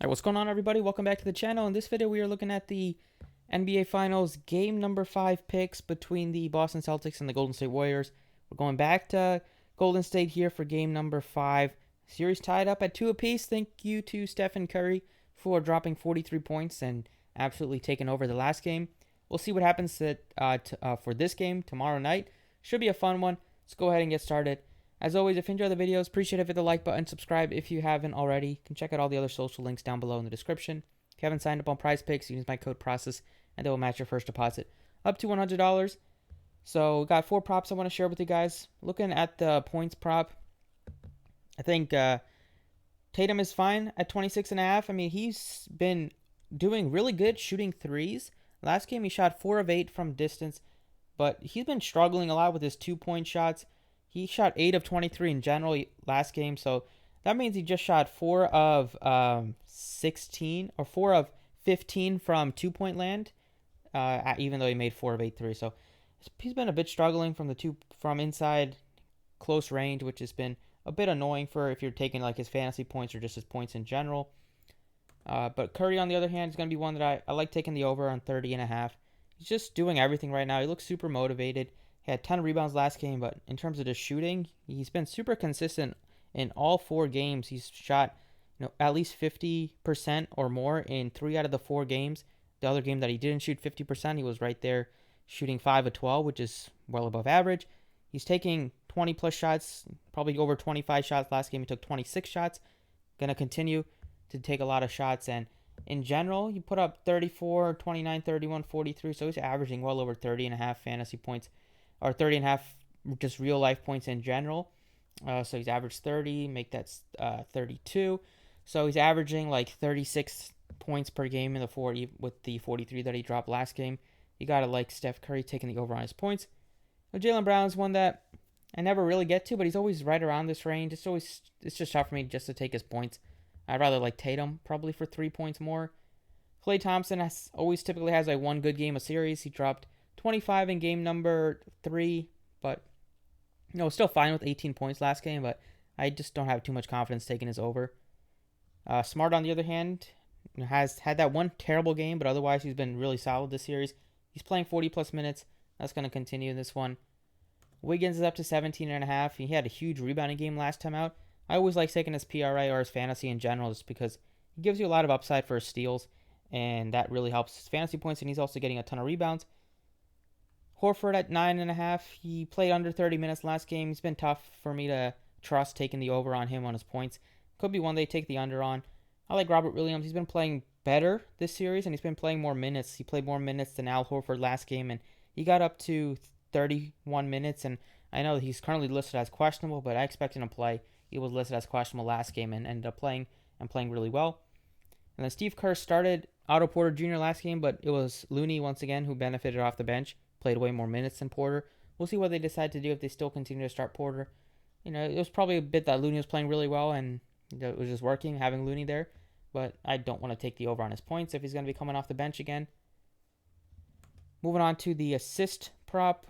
Alright, what's going on, everybody? Welcome back to the channel. In this video, we are looking at the NBA Finals game number 5 picks between the Boston Celtics and the Golden State Warriors. We're going back to Golden State here for game number 5. Series tied up at 2 apiece. Thank you to Stephen Curry for dropping 43 points and absolutely taking over the last game. We'll see what happens for this game tomorrow night. Should be a fun one. Let's go ahead and get started. As always, if you enjoy the videos, appreciate it. Hit the like button, subscribe if you haven't already. You can check out all the other social links down below in the description. If you haven't signed up on PrizePicks, use my code PROCESS and they will match your first deposit up to $100. So, got 4 props I want to share with you guys. Looking at the points prop, I think Tatum is fine at 26.5. I mean, he's been doing really good shooting threes. Last game, he shot 4 of 8 from distance, but he's been struggling a lot with his 2-point shots. He shot 8 of 23 in general last game, so that means he just shot 4 of 16 or 4 of 15 from 2-point land, even though he made 4 of 8 threes. So he's been a bit struggling from inside close range, which has been a bit annoying for if you're taking like his fantasy points or just his points in general. But Curry, on the other hand, is going to be one that I like taking the over on 30.5. He's just doing everything right now. He looks super motivated. He had 10 rebounds last game, but in terms of the shooting, he's been super consistent in all 4 games. He's shot, at least 50% or more in 3 out of the 4 games. The other game that he didn't shoot 50%, he was right there shooting 5 of 12, which is well above average. He's taking 20 plus shots, probably over 25 shots. Last game he took 26 shots. Going to continue to take a lot of shots, and in general, he put up 34, 29, 31, 43, so he's averaging well over 30 and a half fantasy points, or 30 and a half just real life points in general. So he's averaged 30, make that 32. So he's averaging like 36 points per game in the 40 with the 43 that he dropped last game. You gotta like Steph Curry taking the over on his points. Now, Jaylen Brown's one that I never really get to, but he's always right around this range. It's just tough for me just to take his points. I'd rather like Tatum probably for 3 points more. Klay Thompson typically has like one good game a series. He dropped 25 in game number 3, but still fine with 18 points last game, but I just don't have too much confidence taking his over. Smart, on the other hand, has had that one terrible game, but otherwise he's been really solid this series. He's playing 40 plus minutes. That's going to continue in this one. Wiggins is up to 17.5. He had a huge rebounding game last time out. I always like taking his PRA or his fantasy in general just because he gives you a lot of upside for his steals, and that really helps his fantasy points, and he's also getting a ton of rebounds. Horford at 9.5. He played under 30 minutes last game. It's been tough for me to trust taking the over on him on his points. Could be one they take the under on. I like Robert Williams. He's been playing better this series, and he's been playing more minutes. He played more minutes than Al Horford last game, and he got up to 31 minutes. And I know he's currently listed as questionable, but I expect him to play. He was listed as questionable last game and ended up playing really well. And then Steve Kerr started Otto Porter Jr. last game, but it was Looney once again who benefited off the bench, played way more minutes than Porter. We'll see what they decide to do if they still continue to start Porter. It was probably a bit that Looney was playing really well and it was just working having Looney there, but I don't want to take the over on his points if he's going to be coming off the bench again. Moving on to the assist prop.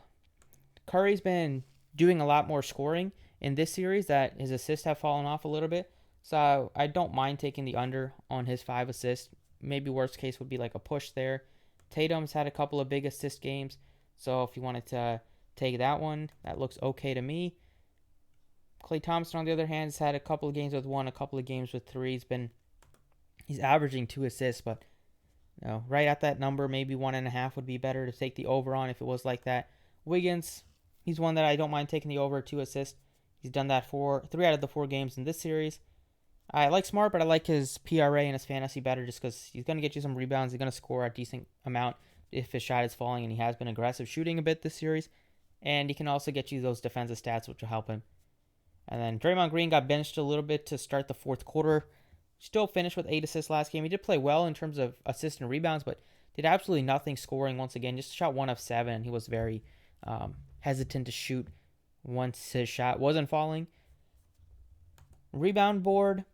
Curry's been doing a lot more scoring in this series, that his assists have fallen off a little bit. So I don't mind taking the under on his 5 assists. Maybe worst case would be like a push there. Tatum's had a couple of big assist games, so if you wanted to take that one, that looks okay to me. Klay Thompson, on the other hand, has had a couple of games with 1, a couple of games with 3. He's averaging 2 assists, but right at that number, maybe 1.5 would be better to take the over on if it was like that. Wiggins, he's one that I don't mind taking the over 2 assists. He's done that for 3 out of the 4 games in this series. I like Smart, but I like his PRA and his fantasy better just because he's going to get you some rebounds. He's going to score a decent amount if his shot is falling, and he has been aggressive shooting a bit this series. And he can also get you those defensive stats, which will help him. And then Draymond Green got benched a little bit to start the 4th quarter. Still finished with 8 assists last game. He did play well in terms of assists and rebounds, but did absolutely nothing scoring once again. Just shot 1 of 7. He was very hesitant to shoot once his shot wasn't falling. Rebound board.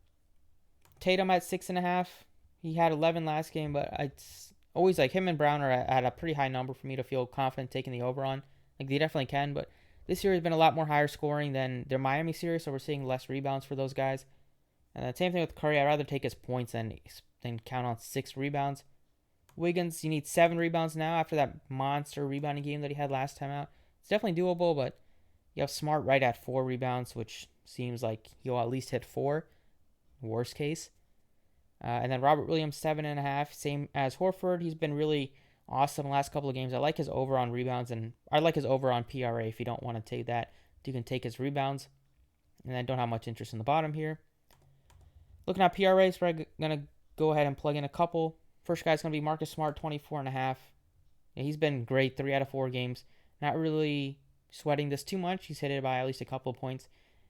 Tatum at 6.5. He had 11 last game, but it's always like him and Brown are at a pretty high number for me to feel confident taking the over on. Like they definitely can, but this year has been a lot more higher scoring than their Miami series, so we're seeing less rebounds for those guys. And then same thing with Curry. I'd rather take his points than count on 6 rebounds. Wiggins, you need 7 rebounds now after that monster rebounding game that he had last time out. It's definitely doable, but you have Smart right at 4 rebounds, which seems like he'll at least hit 4, worst case. And then Robert Williams, 7.5, same as Horford. He's been really awesome the last couple of games. I like his over on rebounds, and I like his over on PRA. If you don't want to take that, you can take his rebounds. And I don't have much interest in the bottom here. Looking at PRAs, we're going to go ahead and plug in a couple. First guy's going to be Marcus Smart, 24.5. Yeah, he's been great 3 out of 4 games. Not really sweating this too much. He's hit it by at least a couple of points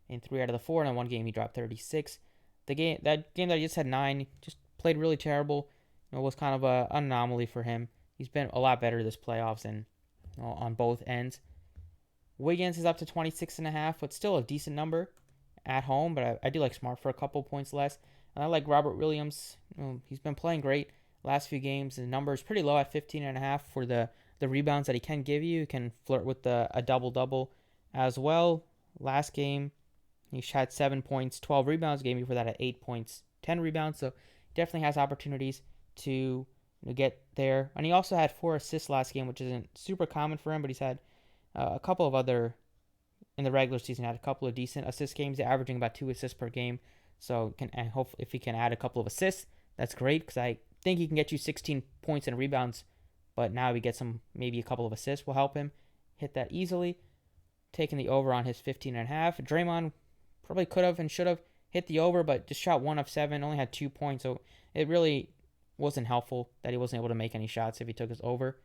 in 3 out of the 4. And in one game, he dropped 36. That game that he just had 9, just played really terrible. It was kind of an anomaly for him. He's been a lot better this playoffs and on both ends. Wiggins is up to 26.5, but still a decent number at home. But I do like Smart for a couple points less. And I like Robert Williams. He's been playing great last few games. The number is pretty low at 15.5 for the rebounds that he can give you. He can flirt with a double-double as well. Last game, he shot 7 points, 12 rebounds. Game before that at 8 points, 10 rebounds. So definitely has opportunities to get there. And he also had 4 assists last game, which isn't super common for him, but he's had a couple of other, in the regular season, had a couple of decent assist games, averaging about 2 assists per game. So hopefully if he can add a couple of assists, that's great, because I think he can get you 16 points and rebounds, but now he gets maybe a couple of assists will help him hit that easily. Taking the over on his 15.5. Draymond probably could have and should have hit the over, but just shot 1 of 7, only had 2 points, so it really wasn't helpful that he wasn't able to make any shots if he took his over.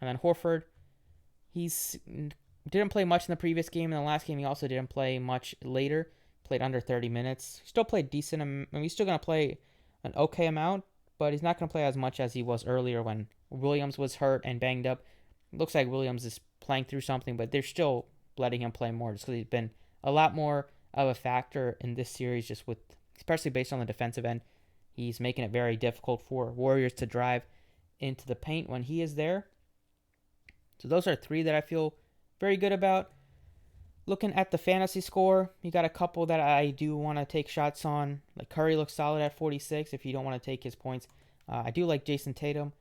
And then Horford, he's didn't play much in the previous game. In the last game, he also didn't play much later. Played under 30 minutes. Still played decent. He's still going to play an okay amount, but he's not going to play as much as he was earlier when Williams was hurt and banged up. It looks like Williams is playing through something, but they're still letting him play more just because he's been a lot more of a factor in this series, just with, especially based on the defensive end. He's making it very difficult for Warriors to drive into the paint when he is there. So those are 3 that I feel very good about. Looking at the fantasy score, you got a couple that I do want to take shots on. Like Curry looks solid at 46 if you don't want to take his points. I do like Jason Tatum.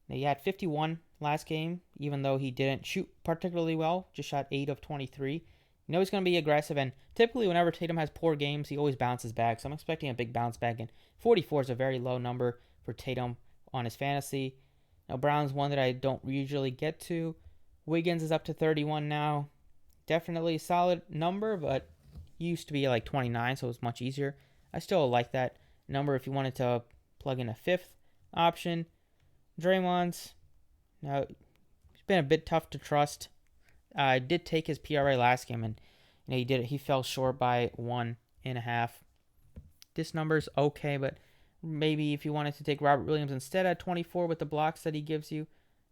Now, he had 51 last game, even though he didn't shoot particularly well. Just shot 8 of 23. You know he's going to be aggressive, and typically whenever Tatum has poor games, he always bounces back. So I'm expecting a big bounce back, and 44 is a very low number for Tatum on his fantasy. Now, Brown's one that I don't usually get to. Wiggins is up to 31 now. Definitely a solid number, but used to be like 29, so it was much easier. I still like that number if you wanted to plug in a 5th option. Draymond's, now, it's been a bit tough to trust. I did take his PRA last game, and he fell short by 1.5. This number's okay, but maybe if you wanted to take Robert Williams instead at 24 with the blocks that he gives you,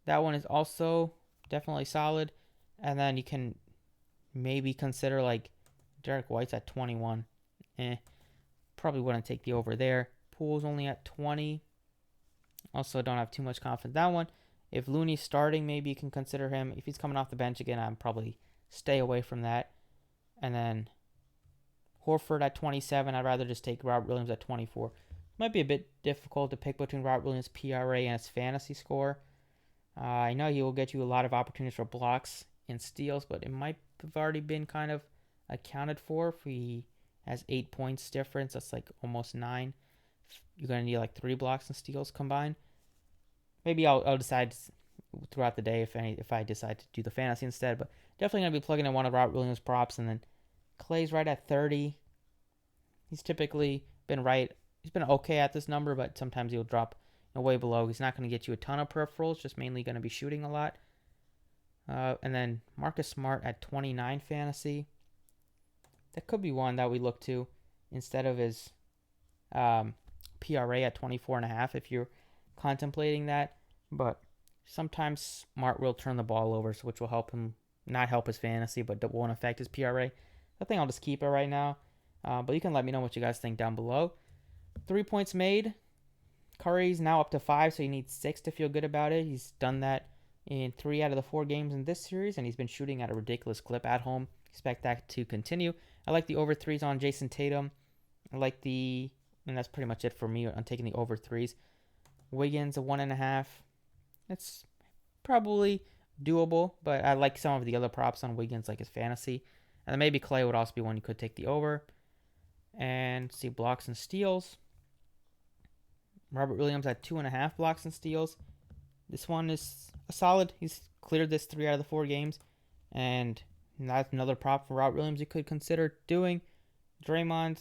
that one is also definitely solid. And then you can maybe consider like Derek White's at 21. Probably wouldn't take the over there. Poole's only at 20. Also don't have too much confidence in that one. If Looney's starting, maybe you can consider him. If he's coming off the bench again, I'd probably stay away from that. And then Horford at 27. I'd rather just take Robert Williams at 24. Might be a bit difficult to pick between Robert Williams' PRA and his fantasy score. I know he will get you a lot of opportunities for blocks and steals, but it might have already been kind of accounted for. If he has 8 points difference, that's like almost 9. You're going to need like 3 blocks and steals combined. Maybe I'll decide throughout the day if I decide to do the fantasy instead, but definitely going to be plugging in one of Robert Williams' props. And then Clay's right at 30. He's typically been right. He's been okay at this number, but sometimes he'll drop way below. He's not going to get you a ton of peripherals, just mainly going to be shooting a lot. And then Marcus Smart at 29 fantasy. That could be one that we look to instead of his PRA at 24.5 if you're contemplating that. But sometimes Smart will turn the ball over, which will help him, not help his fantasy, but that won't affect his PRA. I think I'll just keep it right now. But you can let me know what you guys think down below. 3 points made. Curry's now up to 5, so he needs 6 to feel good about it. He's done that in 3 out of the 4 games in this series, and he's been shooting at a ridiculous clip at home. Expect that to continue. I like the over 3s on Jason Tatum. I like and that's pretty much it for me. I'm taking the over 3s. Wiggins, a 1.5. It's probably doable, but I like some of the other props on Wiggins, like his fantasy. And then maybe Clay would also be one you could take the over. And see blocks and steals. Robert Williams at 2.5 blocks and steals. This one is a solid. He's cleared this 3 out of the 4 games. And that's another prop for Robert Williams you could consider doing. Draymond,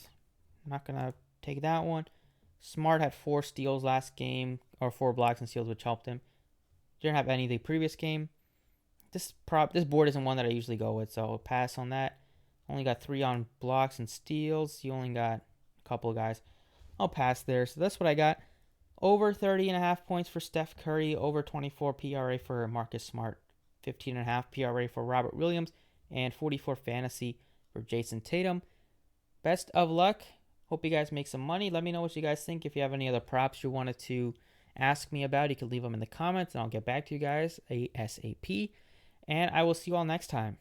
I'm not going to take that one. Smart had 4 steals last game, or 4 blocks and steals, which helped him. Didn't have any the previous game. This board isn't one that I usually go with, so I'll pass on that. Only got 3 on blocks and steals. You only got a couple of guys. I'll pass there. So that's what I got. Over 30.5 points for Steph Curry. Over 24 PRA for Marcus Smart. 15.5 PRA for Robert Williams. And 44 fantasy for Jason Tatum. Best of luck. Hope you guys make some money. Let me know what you guys think. If you have any other props you wanted to ask me about, you can leave them in the comments and I'll get back to you guys ASAP. And I will see you all next time.